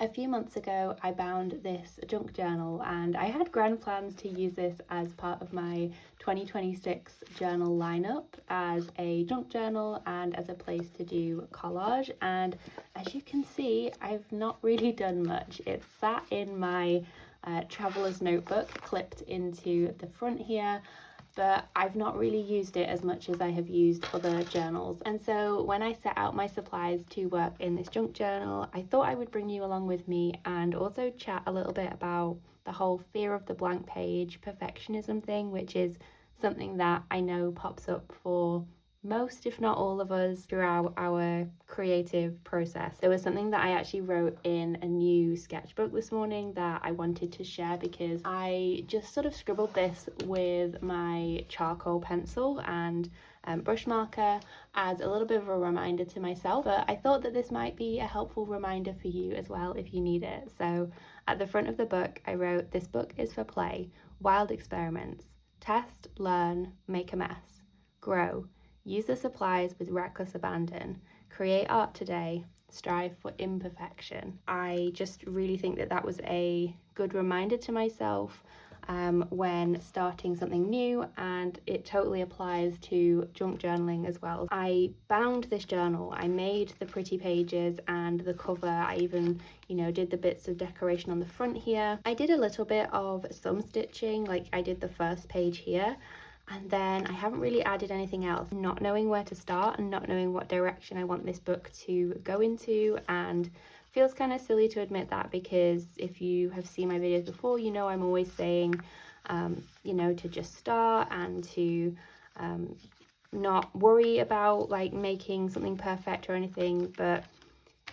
A few months ago, I bound this junk journal and I had grand plans to use this as part of my 2026 journal lineup as a junk journal and as a place to do collage. And as you can see, I've not really done much. It's sat in my traveler's notebook clipped into the front here, but I've not really used it as much as I have used other journals. And so when I set out my supplies to work in this junk journal, I thought I would bring you along with me and also chat a little bit about the whole fear of the blank page, perfectionism thing, which is something that I know pops up for most, if not all of us, throughout our creative process. There was something that I actually wrote in a new sketchbook this morning that I wanted to share because I just sort of scribbled this with my charcoal pencil and brush marker as a little bit of a reminder to myself, but I thought that this might be a helpful reminder for you as well if you need it. So at the front of the book I wrote, "This book is for play, wild experiments, test, learn, make a mess, grow, use the supplies with reckless abandon, create art today, strive for imperfection." I just really think that that was a good reminder to myself when starting something new, and it totally applies to junk journaling as well. I bound this journal, I made the pretty pages and the cover. I even, did the bits of decoration on the front here. I did a little bit of some stitching, like I did the first page here, and then I haven't really added anything else, not knowing where to start and not knowing what direction I want this book to go into. And feels kind of silly to admit that, because if you have seen my videos before, I'm always saying, to just start and to not worry about like making something perfect or anything. But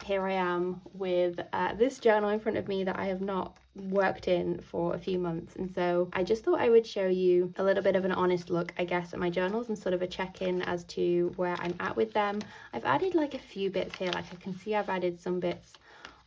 here I am with this journal in front of me that I have not worked in for a few months, and so I just thought I would show you a little bit of an honest look, I guess, at my journals and sort of a check-in as to where I'm at with them. I've added like a few bits here, like I can see I've added some bits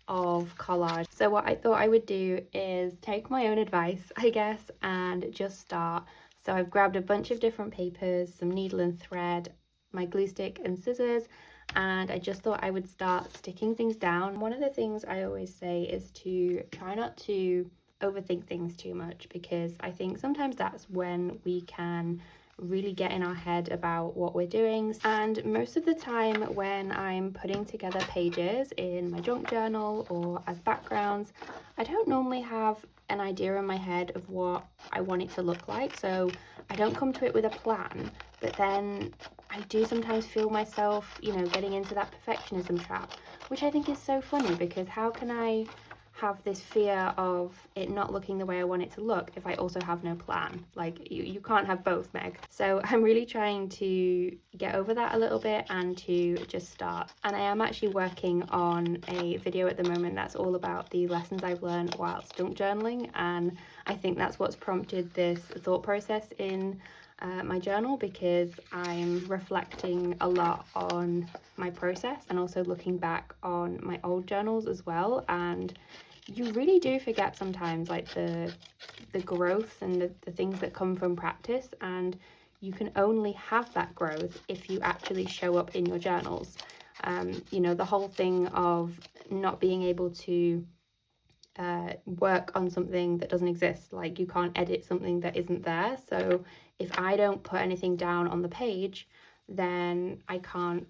of collage. So what I thought I would do is take my own advice, I guess, and just start. So I've grabbed a bunch of different papers, some needle and thread, my glue stick and scissors, and I just thought I would start sticking things down. One of the things I always say is to try not to overthink things too much, because I think sometimes that's when we can really get in our head about what we're doing. And most of the time when I'm putting together pages in my junk journal or as backgrounds, I don't normally have an idea in my head of what I want it to look like, so I don't come to it with a plan. But then I do sometimes feel myself, getting into that perfectionism trap, which I think is so funny, because how can I have this fear of it not looking the way I want it to look if I also have no plan? Like, you can't have both, Meg. So I'm really trying to get over that a little bit and to just start. And I am actually working on a video at the moment that's all about the lessons I've learned whilst junk journaling, and I think that's what's prompted this thought process in my journal, because I'm reflecting a lot on my process and also looking back on my old journals as well. And you really do forget sometimes, like the growth and the things that come from practice, and you can only have that growth if you actually show up in your journals. The whole thing of not being able to work on something that doesn't exist, like you can't edit something that isn't there. So if I don't put anything down on the page, then I can't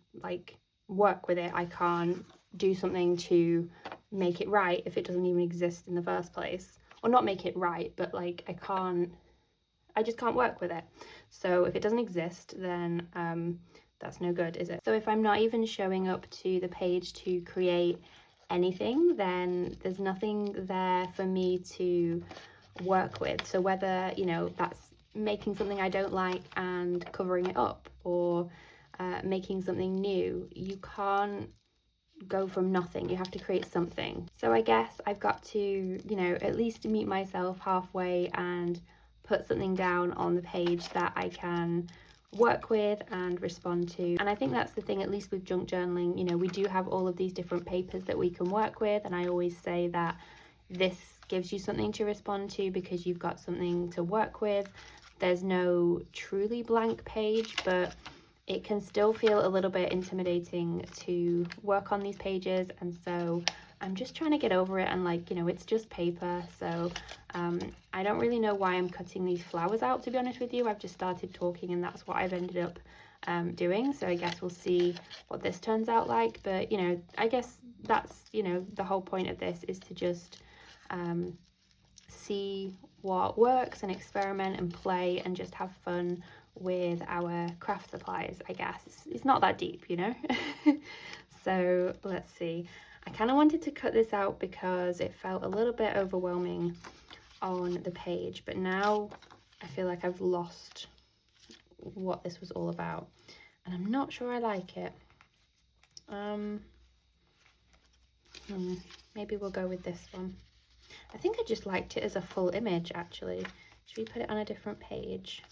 work with it. I can't do something to make it right if it doesn't even exist in the first place. Or not make it right, but I just can't work with it. So if it doesn't exist, then that's no good, is it? So if I'm not even showing up to the page to create anything, then there's nothing there for me to work with. So whether, that's making something I don't like and covering it up, or making something new, you can't go from nothing. You have to create something. So I guess I've got to, at least meet myself halfway and put something down on the page that I can work with and respond to. And I think that's the thing, at least with junk journaling, we do have all of these different papers that we can work with, and I always say that this gives you something to respond to because you've got something to work with. There's no truly blank page, but it can still feel a little bit intimidating to work on these pages, and so I'm just trying to get over it, and like, you know, it's just paper. So I don't really know why I'm cutting these flowers out, to be honest with you. I've just started talking and that's what I've ended up doing. So I guess we'll see what this turns out like. But, you know, I guess that's, you know, the whole point of this is to just see what works and experiment and play and just have fun with our craft supplies, I guess. It's not that deep, you know. So let's see. I kind of wanted to cut this out because it felt a little bit overwhelming on the page, but now I feel like I've lost what this was all about, and I'm not sure I like it. Maybe we'll go with this one. I think I just liked it as a full image, actually. Should we put it on a different page?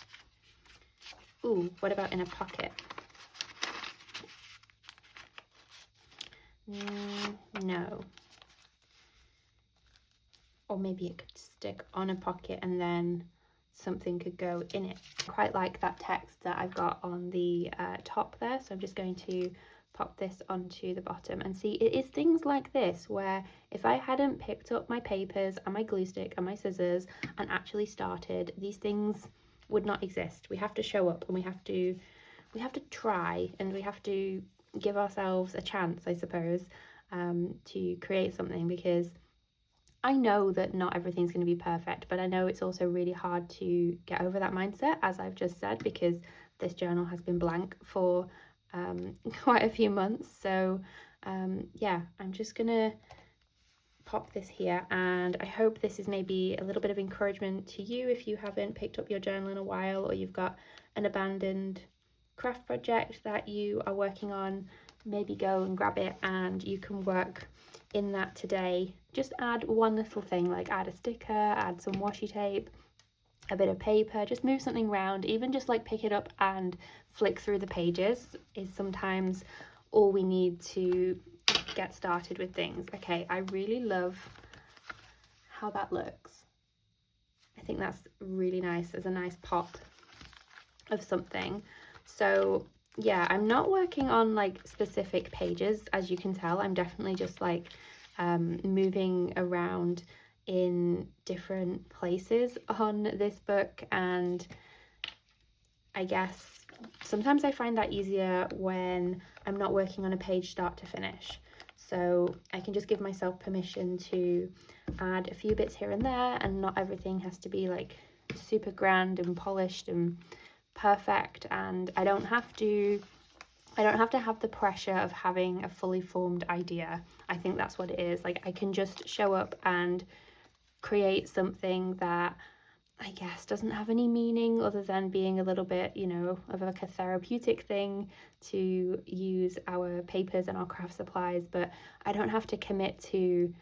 Ooh, what about in a pocket? No. Or maybe it could stick on a pocket and then something could go in it. I quite like that text that I've got on the top there, so I'm just going to pop this onto the bottom and see. It is things like this where if I hadn't picked up my papers and my glue stick and my scissors and actually started, these things would not exist. We have to show up and we have to try, and we have to give ourselves a chance, I suppose, to create something, because I know that not everything's going to be perfect, but I know it's also really hard to get over that mindset, as I've just said, because this journal has been blank for quite a few months. So yeah, I'm just gonna pop this here, and I hope this is maybe a little bit of encouragement to you if you haven't picked up your journal in a while, or you've got an abandoned craft project that you are working on. Maybe go and grab it and you can work in that today. Just add one little thing, like add a sticker, add some washi tape, a bit of paper, just move something around. Even just like pick it up and flick through the pages is sometimes all we need to get started with things. Okay, I really love how that looks. I think that's really nice as a nice pop of something. So yeah, I'm not working on like specific pages, as you can tell. I'm definitely just like moving around in different places on this book, and I guess sometimes I find that easier when I'm not working on a page start to finish. So I can just give myself permission to add a few bits here and there, and not everything has to be like super grand and polished and perfect, and I don't have to have the pressure of having a fully formed idea. I think that's what it is. Like, I can just show up and create something that I guess doesn't have any meaning other than being a little bit, you know, of like a therapeutic thing to use our papers and our craft supplies, but I don't have to commit to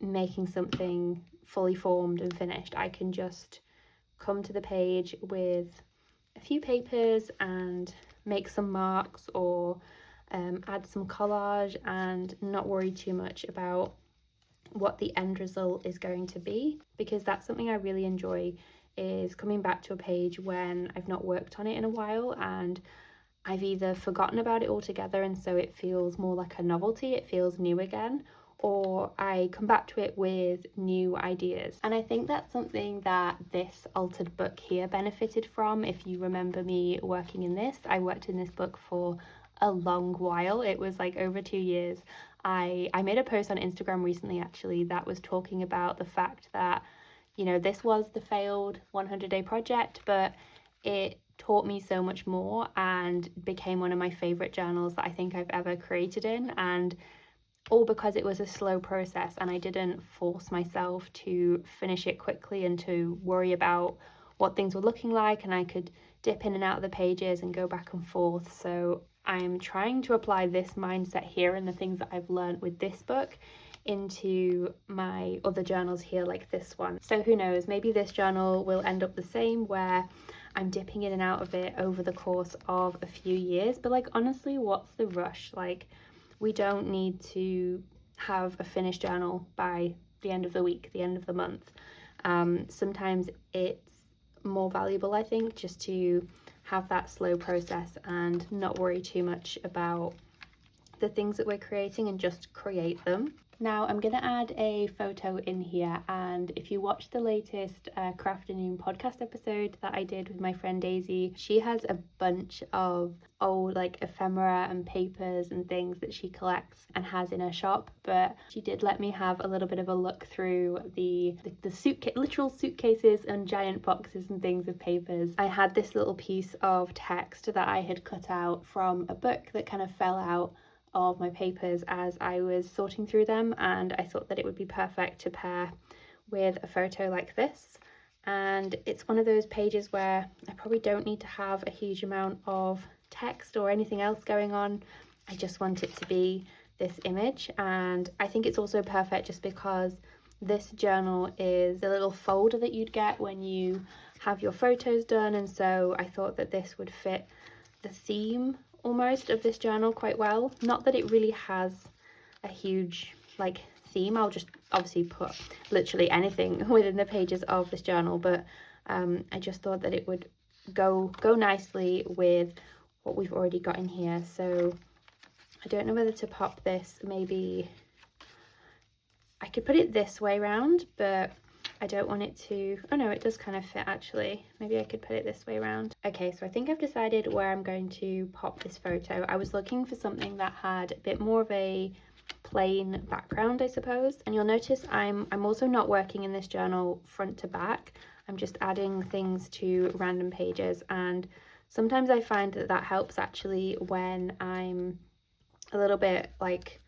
making something fully formed and finished. I can just come to the page with a few papers and make some marks, or add some collage, and not worry too much about what the end result is going to be, because that's something I really enjoy, is coming back to a page when I've not worked on it in a while and I've either forgotten about it altogether and so it feels more like a novelty, it feels new again, or I come back to it with new ideas. And I think that's something that this altered book here benefited from. If you remember me working in this, I worked in this book for a long while. It was like over 2 years. I made a post on Instagram recently actually that was talking about the fact that, you know, this was the failed 100-day project, but it taught me so much more and became one of my favorite journals that I think I've ever created in, and all because it was a slow process and I didn't force myself to finish it quickly and to worry about what things were looking like, and I could dip in and out of the pages and go back and forth. So I'm trying to apply this mindset here and the things that I've learned with this book into my other journals here, like this one. So who knows, maybe this journal will end up the same, where I'm dipping in and out of it over the course of a few years. But like, honestly, what's the rush? Like, we don't need to have a finished journal by the end of the week, the end of the month. Sometimes it's more valuable, I think, just to have that slow process and not worry too much about the things that we're creating and just create them. Now I'm going to add a photo in here, and if you watch the latest Crafternoon podcast episode that I did with my friend Daisy, she has a bunch of old like ephemera and papers and things that she collects and has in her shop, but she did let me have a little bit of a look through the literal suitcases and giant boxes and things of papers. I had this little piece of text that I had cut out from a book that kind of fell out of my papers as I was sorting through them, and I thought that it would be perfect to pair with a photo like this. And it's one of those pages where I probably don't need to have a huge amount of text or anything else going on. I just want it to be this image, and I think it's also perfect just because this journal is a little folder that you'd get when you have your photos done, and so I thought that this would fit the theme almost of this journal quite well. Not that it really has a huge like theme, I'll just obviously put literally anything within the pages of this journal, but I just thought that it would go nicely with what we've already got in here. So I don't know whether to pop this, maybe I could put it this way round, but I don't want it to, oh no, it does kind of fit actually. Maybe I could put it this way around. Okay, so I think I've decided where I'm going to pop this photo. I was looking for something that had a bit more of a plain background, I suppose. And you'll notice I'm also not working in this journal front to back. I'm just adding things to random pages, and sometimes I find that that helps actually when I'm a little bit like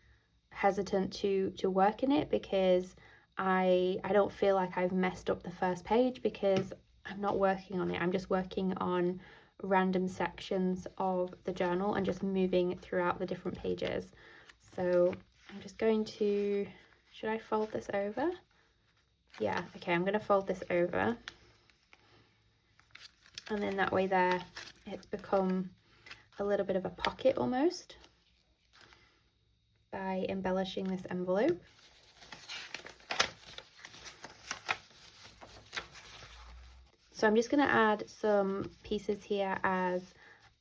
hesitant to work in it, because I don't feel like I've messed up the first page because I'm not working on it. I'm just working on random sections of the journal and just moving throughout the different pages. So I'm just going to, should I fold this over? Yeah, okay, I'm going to fold this over. And then that way there, it's become a little bit of a pocket almost by embellishing this envelope. So I'm just going to add some pieces here as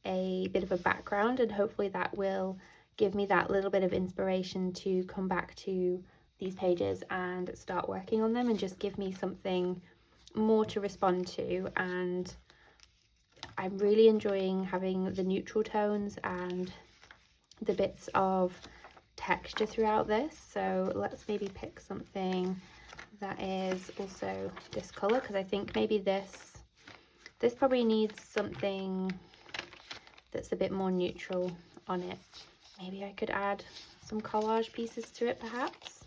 a bit of a background, and hopefully that will give me that little bit of inspiration to come back to these pages and start working on them, and just give me something more to respond to. And I'm really enjoying having the neutral tones and the bits of texture throughout this. So let's maybe pick something that is also this color, because I think maybe this probably needs something that's a bit more neutral on it. Maybe I could add some collage pieces to it perhaps.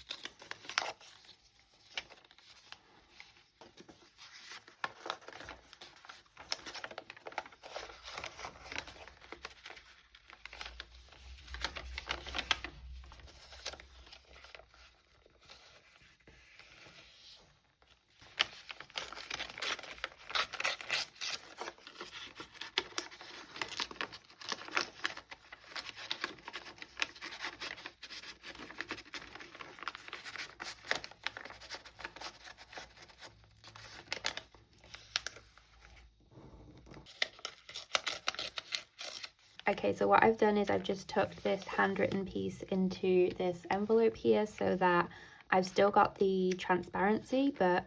Okay, so what I've done is I've just tucked this handwritten piece into this envelope here so that I've still got the transparency, but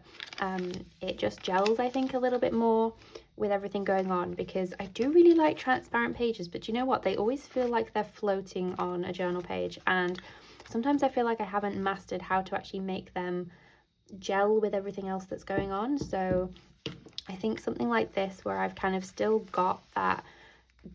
it just gels, I think, a little bit more with everything going on, because I do really like transparent pages, but you know what? They always feel like they're floating on a journal page, and sometimes I feel like I haven't mastered how to actually make them gel with everything else that's going on. So I think something like this, where I've kind of still got that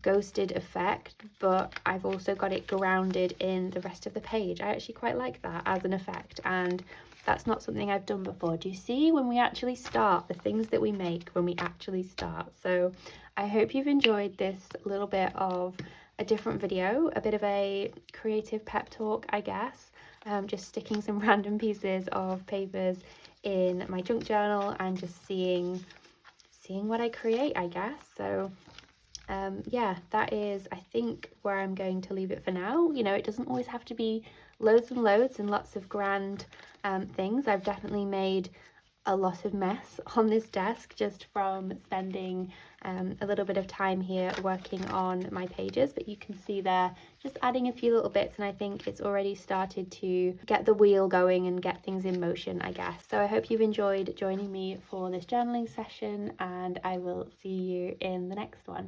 ghosted effect, but I've also got it grounded in the rest of the page. I actually quite like that as an effect, and that's not something I've done before. Do you see when we actually start, the things that we make when we actually start? So I hope you've enjoyed this little bit of a different video, a bit of a creative pep talk, I guess. Just sticking some random pieces of papers in my junk journal and just seeing what I create, I guess. So yeah, that is, I think, where I'm going to leave it for now. You know, it doesn't always have to be loads and loads and lots of grand things. I've definitely made a lot of mess on this desk just from spending a little bit of time here working on my pages, but you can see there just adding a few little bits, and I think it's already started to get the wheel going and get things in motion, I guess. So I hope you've enjoyed joining me for this journaling session, and I will see you in the next one.